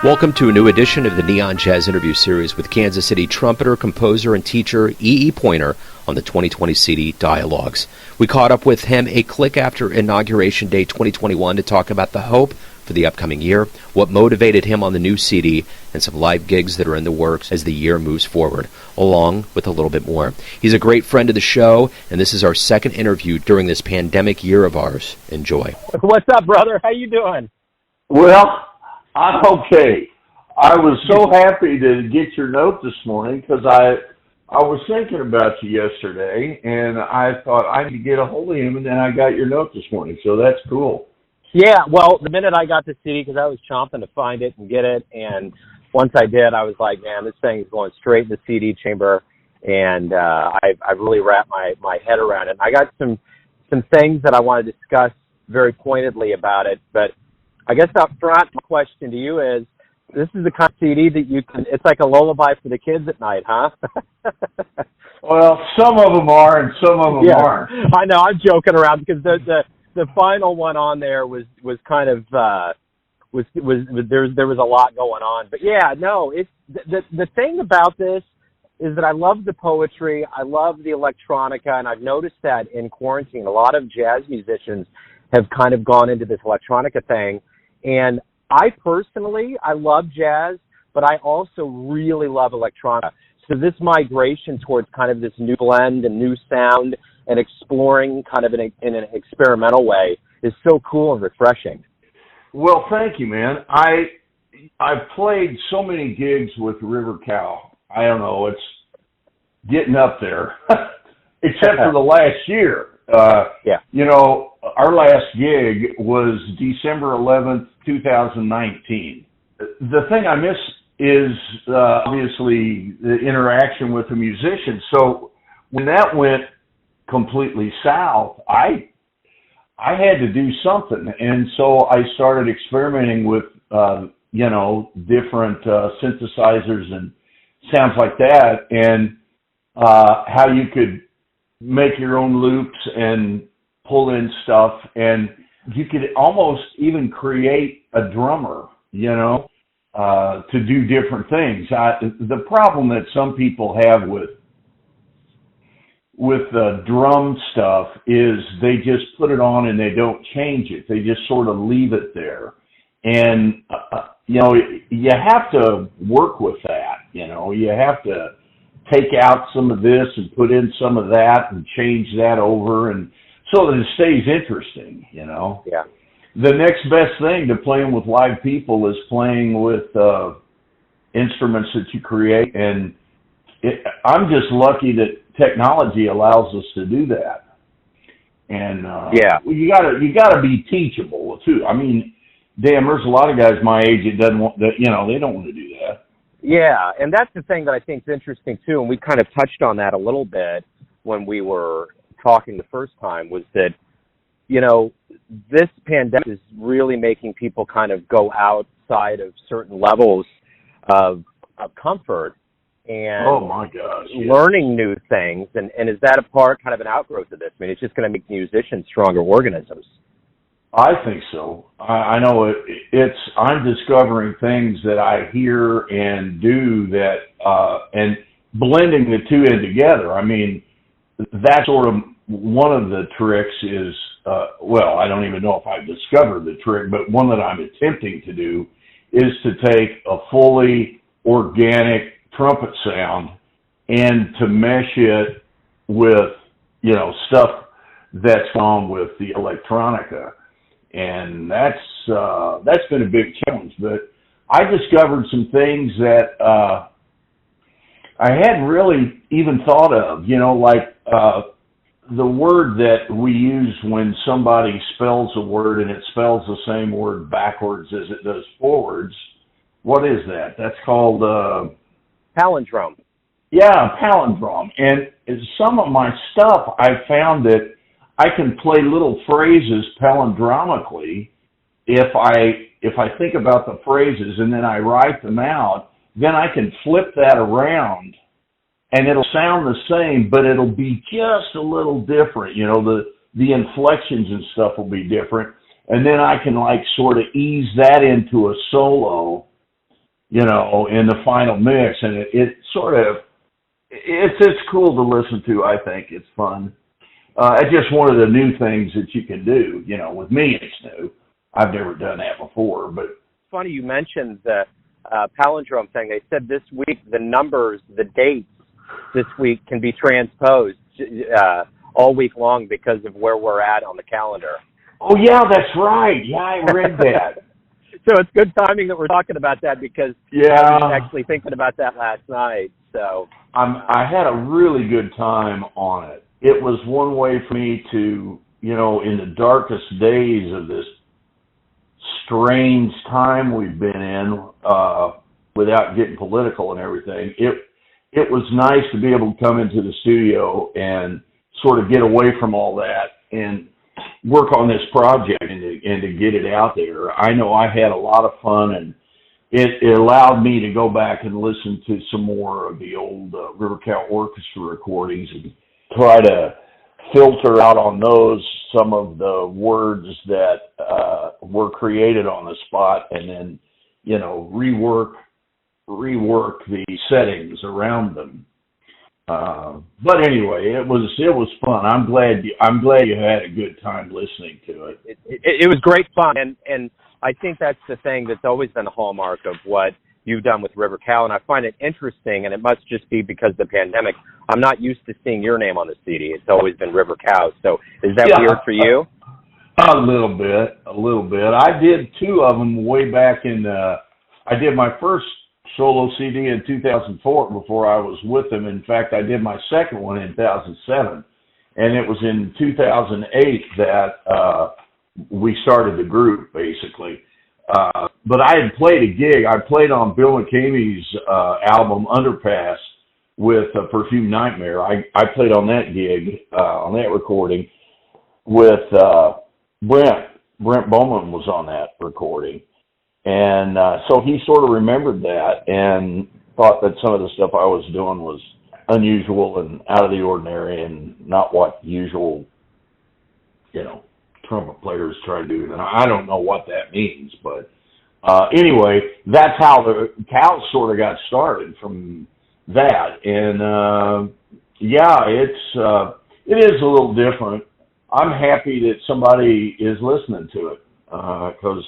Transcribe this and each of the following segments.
Welcome to a new edition of the Neon Jazz Interview Series with Kansas City trumpeter, composer, and teacher E.E. Pointer on the 2020 CD Dialogues. We caught up with him a click after Inauguration Day 2021 to talk about the hope for the upcoming year, what motivated him on the new CD, and some live gigs that are in the works as the year moves forward, along with a little bit more. He's a great friend of the show, and this is our second interview during this pandemic year of ours. Enjoy. What's up, brother? How you doing? Well, I'm okay. I was so happy to get your note this morning because I was thinking about you yesterday, and I thought I need to get a hold of him, and then I got your note this morning, so that's cool. Yeah, well, the minute I got the CD, because I was chomping to find it and get it, and once I did, I was like, man, this thing is going straight in the CD chamber, and I've really wrapped my head around it. I got some things that I want to discuss very pointedly about it, but I guess up front, my question to you is, this is the kind of CD that you can, it's like a lullaby for the kids at night, huh? Well, some of them are and some of them aren't. I know, I'm joking around because the final one on there was kind of, there was a lot going on. But yeah, no, it's, the thing about this is that I love the poetry, I love the electronica, and I've noticed that in quarantine, a lot of jazz musicians have kind of gone into this electronica thing. And I personally, I love jazz, but I also really love electronica. So this migration towards kind of this new blend and new sound and exploring kind of in an experimental way is so cool and refreshing. Well, thank you, man. I've played so many gigs with River Cow. I don't know, it's getting up there, except for the last year. You know, our last gig was December 11th, 2019. The thing I miss is obviously the interaction with the musicians. So when that went completely south, I had to do something. And so I started experimenting with, different synthesizers and sounds like that, and how you could make your own loops and pull in stuff, and you could almost even create a drummer, to do different things. The problem that some people have with the drum stuff is they just put it on and they don't change it. They just sort of leave it there. And, you have to work with that, you have to take out some of this and put in some of that and change that over, and so that it stays interesting, Yeah. The next best thing to playing with live people is playing with instruments that you create, and I'm just lucky that technology allows us to do that. And you gotta be teachable too. I mean, damn, there's a lot of guys my age that doesn't want that. They don't want to do that. Yeah, and that's the thing that I think is interesting too, and we kind of touched on that a little bit when we were talking the first time, was that, this pandemic is really making people kind of go outside of certain levels of comfort and oh my gosh, learning new things. And is that a part, kind of an outgrowth of this? I mean, it's just going to make musicians stronger organisms. I think so. I know I'm discovering things that I hear and do that, and blending the two in together. I mean, that's sort of one of the tricks is, I don't even know if I've discovered the trick, but one that I'm attempting to do is to take a fully organic trumpet sound and to mesh it with, stuff that's on with the electronica. And that's been a big challenge. But I discovered some things that I hadn't really even thought of, like the word that we use when somebody spells a word and it spells the same word backwards as it does forwards. What is that? That's called palindrome. Yeah, palindrome. And some of my stuff, I found that I can play little phrases palindromically if I think about the phrases and then I write them out. Then I can flip that around and it'll sound the same, but it'll be just a little different. The inflections and stuff will be different. And then I can sort of ease that into a solo in the final mix, and it sort of, it's cool to listen to. I think it's fun. It's just one of the new things that you can do. With me, it's new. I've never done that before, but. Funny you mentioned the palindrome thing. They said this week the dates this week can be transposed all week long because of where we're at on the calendar. Oh, yeah, that's right. Yeah, I read that. So it's good timing that we're talking about that because I was actually thinking about that last night. So I had a really good time on it. It was one way for me to, in the darkest days of this strange time we've been in, without getting political and everything, it was nice to be able to come into the studio and sort of get away from all that and work on this project and to get it out there. I know I had a lot of fun, and it allowed me to go back and listen to some more of the old River Cal Orchestra recordings and try to filter out on those some of the words that were created on the spot, and then rework the settings around them. But anyway, it was fun. I'm glad you had a good time listening to it. It was great fun, and I think that's the thing that's always been the hallmark of what you've done with River Cal, and I find it interesting, and it must just be because of the pandemic. I'm not used to seeing your name on the CD. It's always been River Cal. So is that weird for you? A little bit. I did two of them way back I did my first solo CD in 2004 before I was with them. In fact, I did my second one in 2007, and it was in 2008 that we started the group, basically. But I had played a gig. I played on Bill McCamey's album Underpass with Perfume Nightmare. I played on that gig, on that recording with Brent. Brent Bowman was on that recording. And so he sort of remembered that and thought that some of the stuff I was doing was unusual and out of the ordinary and not what usual, trumpet players try to do. And I don't know what that means, but anyway, that's how the Cal sort of got started, from that. And it is a little different. I'm happy that somebody is listening to it, because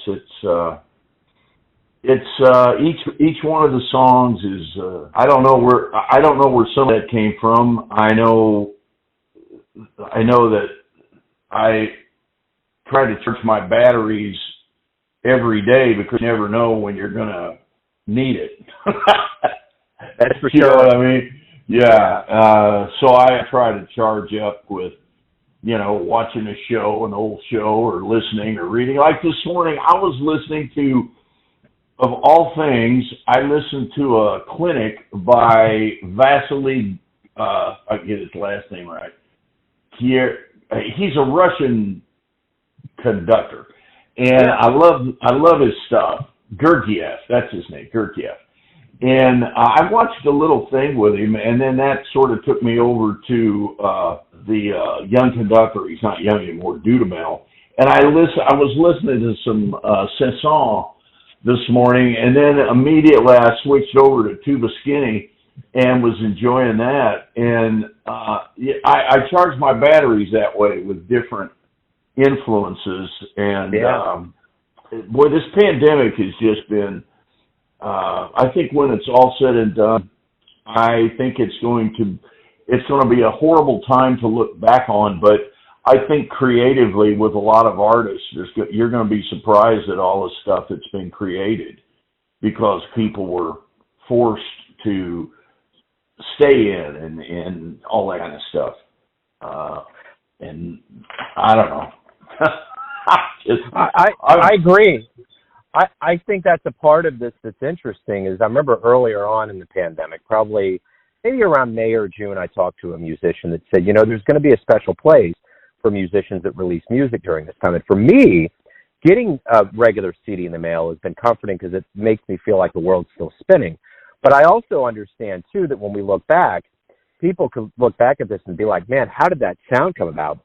each one of the songs is I don't know where some of that came from. I know that I try to charge my batteries every day because you never know when you're gonna need it. That's for sure. You know what I mean? Yeah. So I try to charge up with watching a show, an old show, or listening or reading. Like this morning, I was listening to, of all things, I listened to a clinic by Vasily, I get his last name right. He's a Russian conductor, and I love his stuff. Gurdjieff, that's his name, Gurdjieff. And I watched a little thing with him, and then that sort of took me over to the young conductor. He's not young anymore, Dudamel. And I was listening to some Saint-Saëns this morning, and then immediately I switched over to Tuba Skinny and was enjoying that. And I charge my batteries that way with different influences. And boy, this pandemic has just been, I think when it's all said and done, I think it's going to be a horrible time to look back on, but I think creatively with a lot of artists, you're going to be surprised at all the stuff that's been created because people were forced to stay in and all that kind of stuff. And I don't know. I agree. I think that's a part of this that's interesting is I remember earlier on in the pandemic, probably maybe around May or June, I talked to a musician that said, there's going to be a special place for musicians that release music during this time. And for me, getting a regular CD in the mail has been comforting because it makes me feel like the world's still spinning. But I also understand, too, that when we look back, people could look back at this and be like, man, how did that sound come about?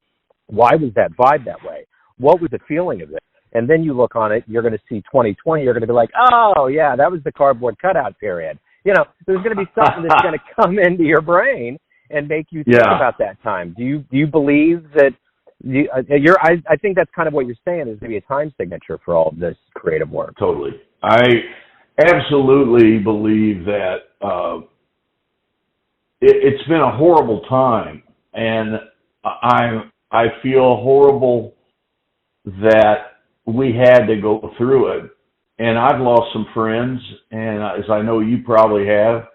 Why was that vibe that way? What was the feeling of it? And then you look on it, you're going to see 2020. You're going to be like, oh, yeah, that was the cardboard cutout period. You know, there's going to be something that's going to come into your brain and make you think about that time. Do you believe that I think that's kind of what you're saying is maybe a time signature for all of this creative work. Totally. I absolutely believe that it's been a horrible time, and I feel horrible that we had to go through it. And I've lost some friends, and as I know you probably have,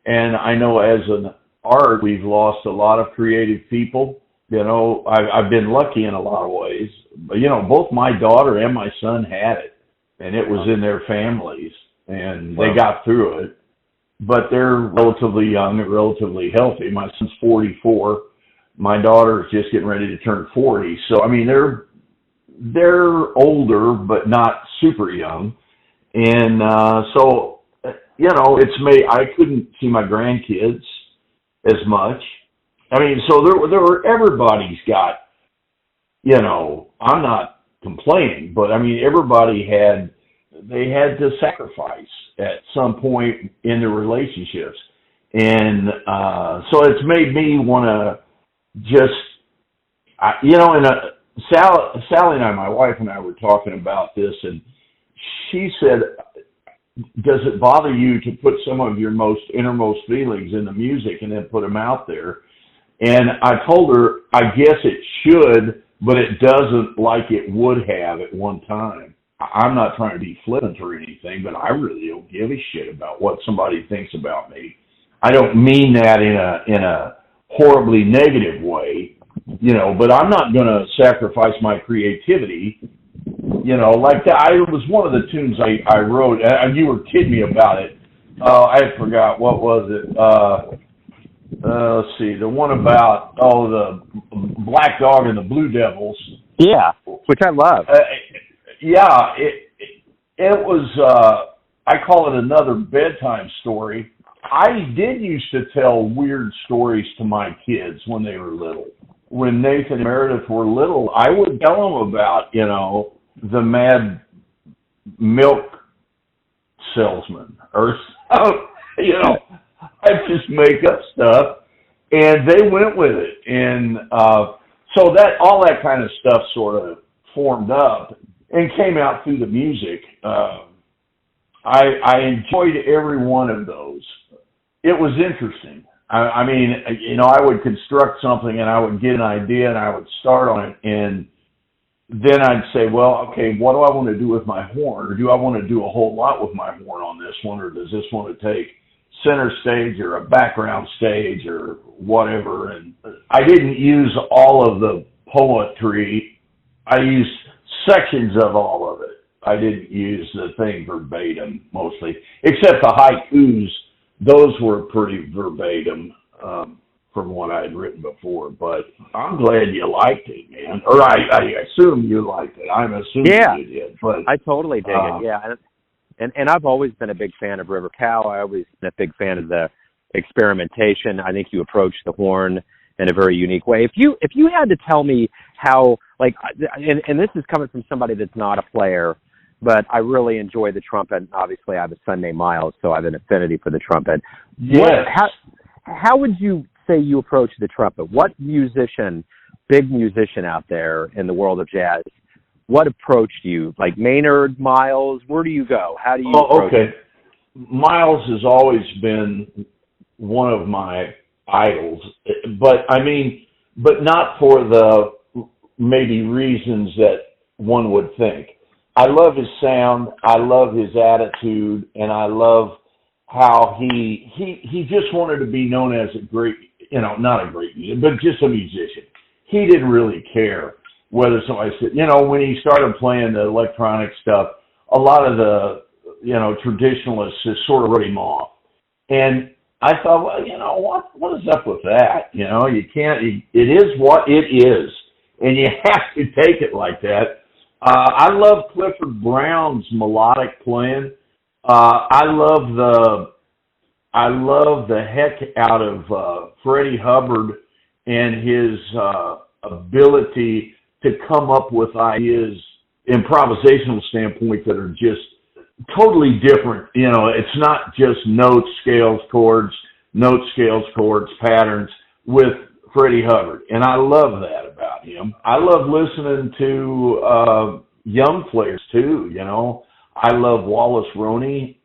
and I know as an art, we've lost a lot of creative people. You know, I've been lucky in a lot of ways. But, you know, both my daughter and my son had it, and it was in their families, and they got through it. But they're relatively young and relatively healthy. My son's 44. My daughter's just getting ready to turn 40. So, I mean, they're older, but not super young. And so, you know, I couldn't see my grandkids as much. I mean, so everybody's got, you know, I'm not complaining, but I mean, they had to sacrifice at some point in their relationships. And so it's made me want to just, you know, and Sally and I, my wife and I were talking about this, and she said, does it bother you to put some of your innermost feelings in the music and then put them out there? And I told her, I guess it should, but it doesn't like it would have at one time. I'm not trying to be flippant or anything, but I really don't give a shit about what somebody thinks about me. I don't mean that in a horribly negative way, you know, but I'm not going to sacrifice my creativity, you know, like that. It was one of the tunes I wrote, and you were kidding me about it. I forgot, what was it? Let's see, the one about, the Black Dog and the Blue Devils. Yeah, which I love. Yeah, it was, I call it another bedtime story. I did used to tell weird stories to my kids when they were little. When Nathan and Meredith were little, I would tell them about, you know, the mad milk salesman or, you know, I just make up stuff, and they went with it. And so all that kind of stuff sort of formed up and came out through the music. I enjoyed every one of those. It was interesting. I mean, you know, I would construct something and I would get an idea and I would start on it, and then I'd say, well, okay, what do I want to do with my horn? Or do I want to do a whole lot with my horn on this one? Or does this want to take center stage or a background stage or whatever? And I didn't use all of the poetry. I used sections of all of it. I didn't use the thing verbatim mostly, except the haikus. Those were pretty verbatim from what I had written before. But I'm glad you liked it, man. Or I assume you liked it. I'm assuming you did. But I totally dig it. Yeah, and I've always been a big fan of River Cow. I always been a big fan of the experimentation. I think you approach the horn in a very unique way. If you had to tell me how, like, and this is coming from somebody that's not a player, but I really enjoy the trumpet. Obviously, I have a son named Miles, so I have an affinity for the trumpet. Yes. How would you say you approach the trumpet? What musician, big musician out there in the world of jazz, what approached you? Like Maynard, Miles, where do you go? How do you approach it? Miles has always been one of my idols, but not for the maybe reasons that one would think. I love his sound, I love his attitude, and I love how he just wanted to be known as a great, you know, not a great musician, but just a musician. He didn't really care whether somebody said, you know, when he started playing the electronic stuff, a lot of the, you know, traditionalists just sort of wrote him off. And I thought, well, you know, what is up with that? You know, you can't, it is what it is, and you have to take it like that. I love Clifford Brown's melodic playing. I love the heck out of Freddie Hubbard and his ability to come up with ideas improvisational standpoint that are just totally different. You know, it's not just notes, scales, chords, patterns with Freddie Hubbard. And I love that about him. I love listening to young players too, you know. I love Wallace Roney.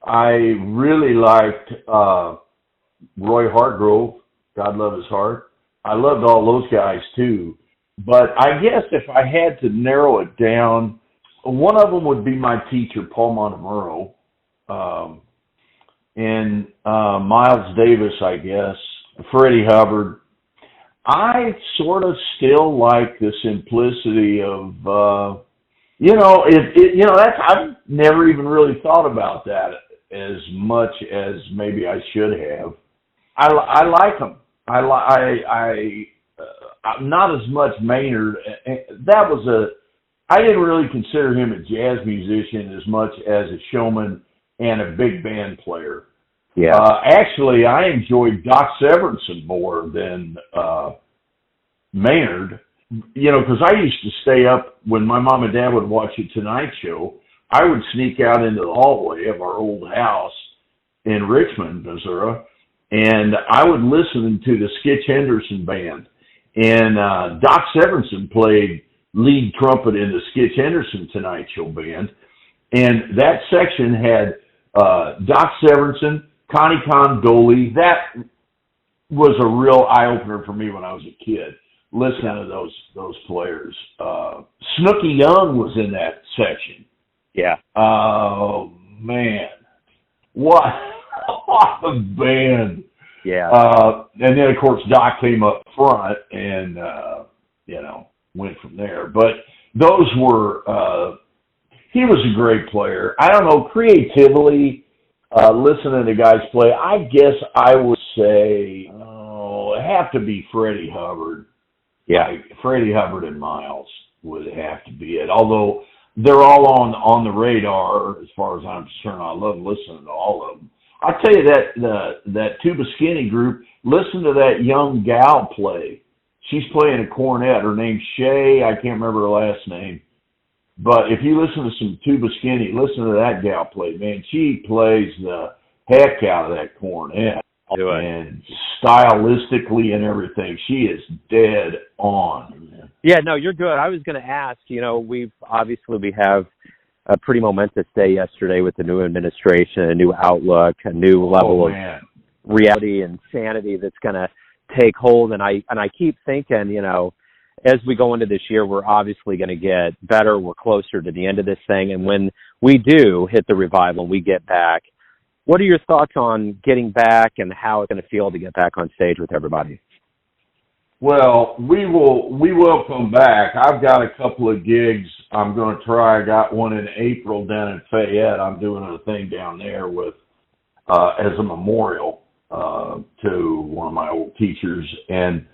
I really liked Roy Hargrove, God love his heart. I loved all those guys too. But I guess if I had to narrow it down, one of them would be my teacher, Paul Montemurro, and Miles Davis, I guess, Freddie Hubbard. I sort of still like the simplicity of, I've never even really thought about that as much as maybe I should have. I like them. Not as much Maynard. I didn't really consider him a jazz musician as much as a showman and a big band player. Yeah. Actually, I enjoyed Doc Severinsen more than Maynard, you know, because I used to stay up when my mom and dad would watch The Tonight Show. I would sneak out into the hallway of our old house in Richmond, Missouri, and I would listen to the Skitch Henderson band. And Doc Severinsen played lead trumpet in the Skitch Henderson Tonight Show band. And that section had Doc Severinsen, Connie Condoli. That was a real eye-opener for me when I was a kid, listening to those players. Snooky Young was in that section. Yeah. Oh, man. What a band. Yeah. And then, of course, Doc came up front and, went from there. But those were, he was a great player. I don't know, creatively, listening to guys play, I guess I would say, it'd have to be Freddie Hubbard. Yeah. Like Freddie Hubbard and Miles would have to be it. Although they're all on the radar as far as I'm concerned. I love listening to all of them. I'll tell you that Tuba Skinny group, listen to that young gal play. She's playing a cornet. Her name's Shay. I can't remember her last name. But if you listen to some Tuba Skinny, listen to that gal play. Man, she plays the heck out of that cornet. And stylistically and everything, she is dead on. Man. Yeah, no, you're good. I was going to ask, we have a pretty momentous day yesterday with the new administration, a new outlook, a new level of reality and sanity that's going to take hold. And I keep thinking, as we go into this year, we're obviously going to get better. We're closer to the end of this thing. And when we do hit the revival and we get back, what are your thoughts on getting back and how it's going to feel to get back on stage with everybody? Well, we will come back. I've got a couple of gigs I'm going to try. I got one in April down in Fayette. I'm doing a thing down there with as a memorial to one of my old teachers, and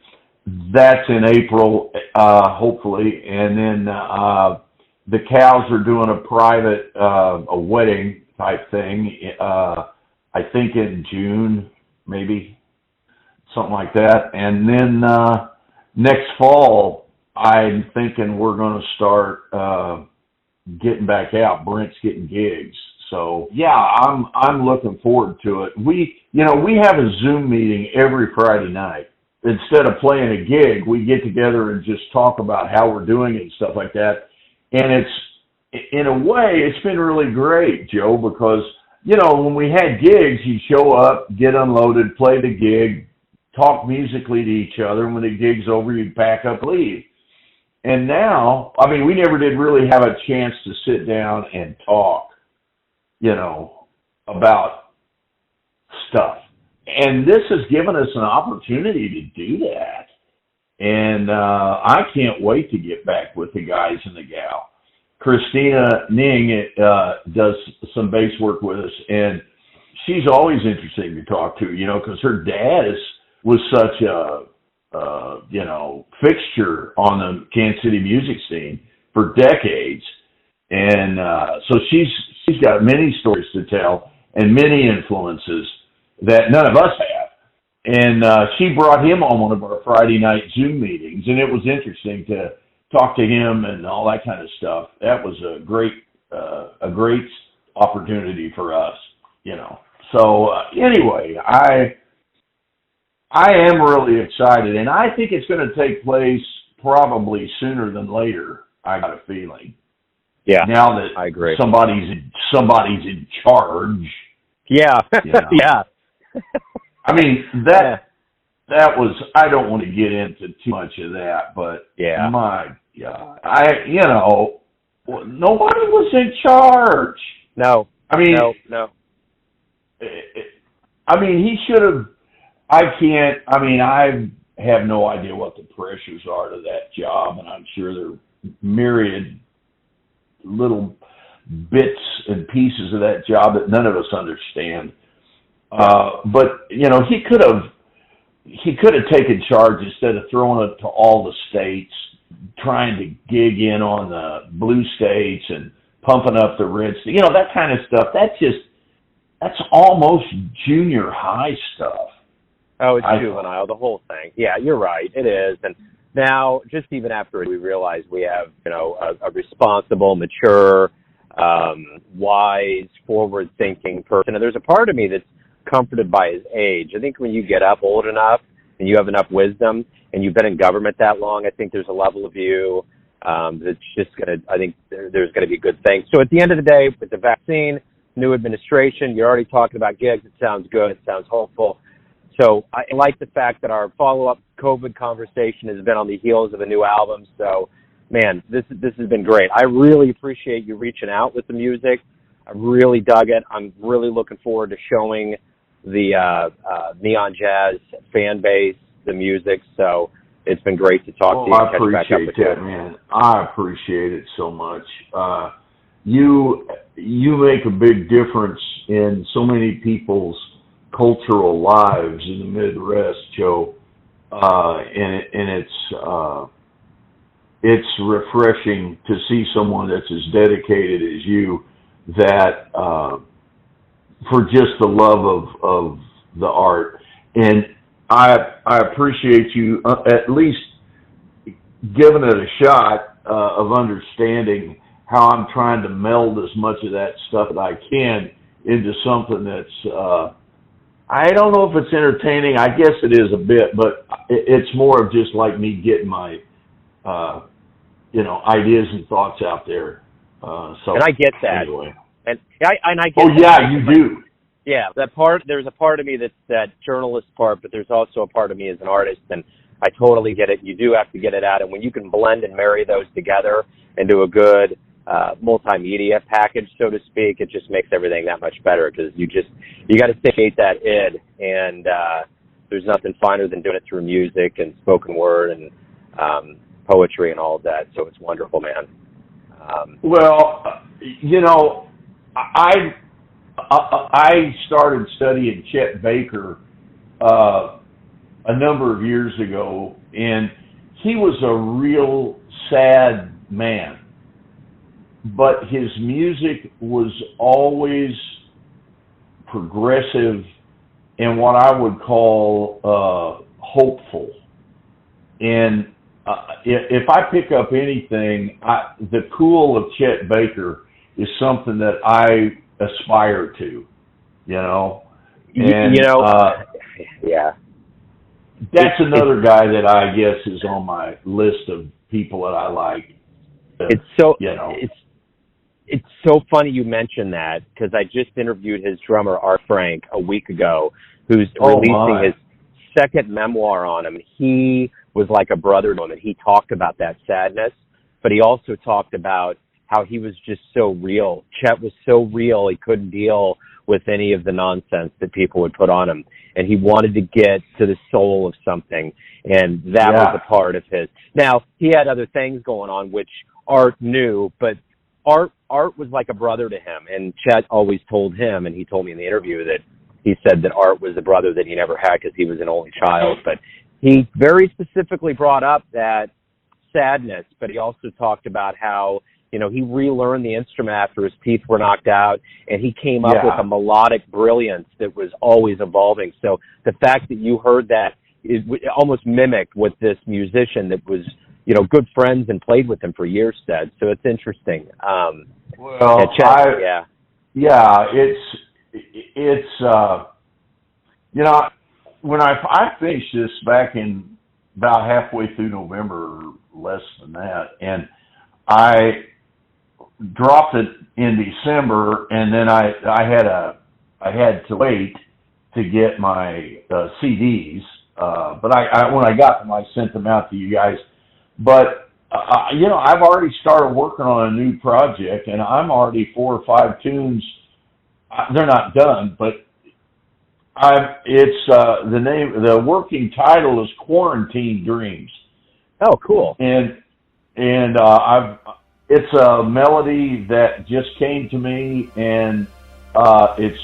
that's in April, hopefully. And then the Cows are doing a private a wedding type thing. I think in June, maybe. Something like that. And then next fall, I'm thinking we're going to start getting back out. Brent's getting gigs. So, yeah, I'm looking forward to it. We have a Zoom meeting every Friday night. Instead of playing a gig, we get together and just talk about how we're doing it and stuff like that. And it's, in a way, it's been really great, Joe, because, when we had gigs, you'd show up, get unloaded, play the gig, talk musically to each other, and when the gig's over, you'd pack up, leave. And now, we never did really have a chance to sit down and talk, about stuff. And this has given us an opportunity to do that. And I can't wait to get back with the guys and the gal. Christina Ning does some bass work with us, and she's always interesting to talk to, because her dad was such a fixture on the Kansas City music scene for decades. And so she's got many stories to tell and many influences that none of us have. And she brought him on one of our Friday night Zoom meetings, and it was interesting to talk to him and all that kind of stuff. That was a great opportunity for us, you know. So anyway, I am really excited, and I think it's going to take place probably sooner than later. I got a feeling. Yeah. Now that I agree. somebody's in charge. Yeah. You know. Yeah. I mean, that was, I don't want to get into too much of that, but yeah. My God, nobody was in charge. No. I mean, no. I mean, he should have. I have no idea what the pressures are to that job, and I'm sure there are myriad little bits and pieces of that job that none of us understand. But you know, he could have taken charge instead of throwing it to all the states, trying to gig in on the blue states and pumping up the red states. You know, that kind of stuff. That's almost junior high stuff. Oh, it's juvenile, the whole thing. Yeah, you're right. It is. And now, just even after we realize we have, you know, a responsible, mature, wise, forward-thinking person, and there's a part of me that's comforted by his age. I think when you get up old enough and you have enough wisdom and you've been in government that long, I think there's a level of you that's just going to, I think there's going to be good things. So at the end of the day, with the vaccine, new administration, you're already talking about gigs. It sounds good. It sounds hopeful. So I like the fact that our follow-up COVID conversation has been on the heels of a new album. So, man, this has been great. I really appreciate you reaching out with the music. I really dug it. I'm really looking forward to showing the Neon Jazz fan base the music. So it's been great to talk to you. I appreciate that, man. I appreciate it so much. You make a big difference in so many people's cultural lives in the Midwest, Joe, and it's refreshing to see someone that's as dedicated as you, that for just the love of the art. And I appreciate you at least giving it a shot of understanding how I'm trying to meld as much of that stuff that I can into something that's I don't know if it's entertaining. I guess it is a bit, but it's more of just like me getting my, ideas and thoughts out there. And I get that. Anyway. And I get Oh, that. yeah, you do. Yeah, there's a part of me that's that journalist part, but there's also a part of me as an artist, and I totally get it. You do have to get it out, and when you can blend and marry those together into a good multimedia package, so to speak, it just makes everything that much better, because you got to satiate that id, and there's nothing finer than doing it through music and spoken word and poetry and all of that. So it's wonderful, man. I started studying Chet Baker a number of years ago, and he was a real sad man. But his music was always progressive and what I would call hopeful. And if I pick up anything, the cool of Chet Baker is something that I aspire to, you know. And, yeah. That's another guy that I guess is on my list of people that I like. It's so, it's so funny you mention that, because I just interviewed his drummer, Art Frank, a week ago, who's releasing his second memoir on him. He was like a brother to him, and he talked about that sadness, but he also talked about how he was just so real. Chet was so real, he couldn't deal with any of the nonsense that people would put on him, and he wanted to get to the soul of something, and that was a part of his. Now, he had other things going on, which Art knew, but Art was like a brother to him, and Chet always told him, and he told me in the interview that he said that Art was a brother that he never had because he was an only child, but he very specifically brought up that sadness, but he also talked about how, you know, he relearned the instrument after his teeth were knocked out, and he came up with a melodic brilliance that was always evolving. So the fact that you heard that, it almost mimicked what this musician that was, good friends and played with him for years said. So it's interesting. Well, Chet, yeah. Yeah, it's when I finished this back in about halfway through November, or less than that, and I dropped it in December, and then I had to wait to get my CDs, but when I got them, I sent them out to you guys. But I've already started working on a new project, and I'm already 4 or 5 tunes. They're not done, but the working title is Quarantine Dreams. Oh, cool. And it's a melody that just came to me, and it's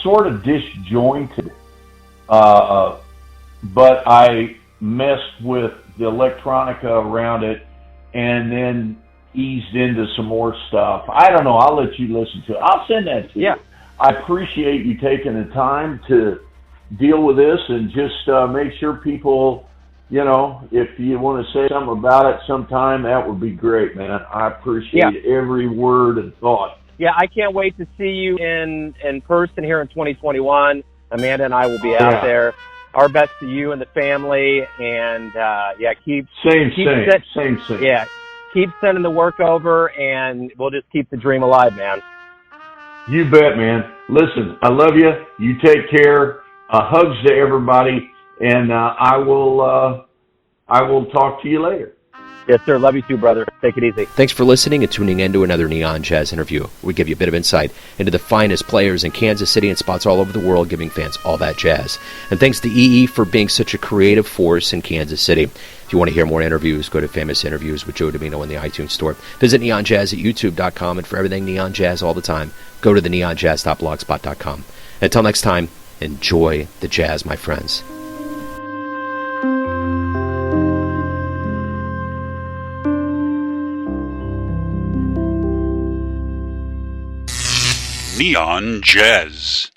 sort of disjointed, but I messed with the electronica around it and then eased into some more stuff. I don't know. I'll let you listen to it. I'll send that to you. I appreciate you taking the time to deal with this, and just make sure people, if you want to say something about it sometime, that would be great, man. I appreciate every word and thought. Yeah, I can't wait to see you in person here in 2021. Amanda and I will be out there. Our best to you and the family, and keep same. Yeah, keep sending the work over, and we'll just keep the dream alive, man. You bet, man. Listen, I love you. You take care. Hugs to everybody, and I will talk to you later. Yes, sir. Love you too, brother. Take it easy. Thanks for listening and tuning in to another Neon Jazz interview. We give you a bit of insight into the finest players in Kansas City and spots all over the world, giving fans all that jazz. And thanks to EE for being such a creative force in Kansas City. If you want to hear more interviews, go to Famous Interviews with Joe Domino in the iTunes store. Visit neonjazz at youtube.com, and for everything Neon Jazz all the time, go to the neonjazz.blogspot.com. Until next time, enjoy the jazz, my friends. Neon Jazz.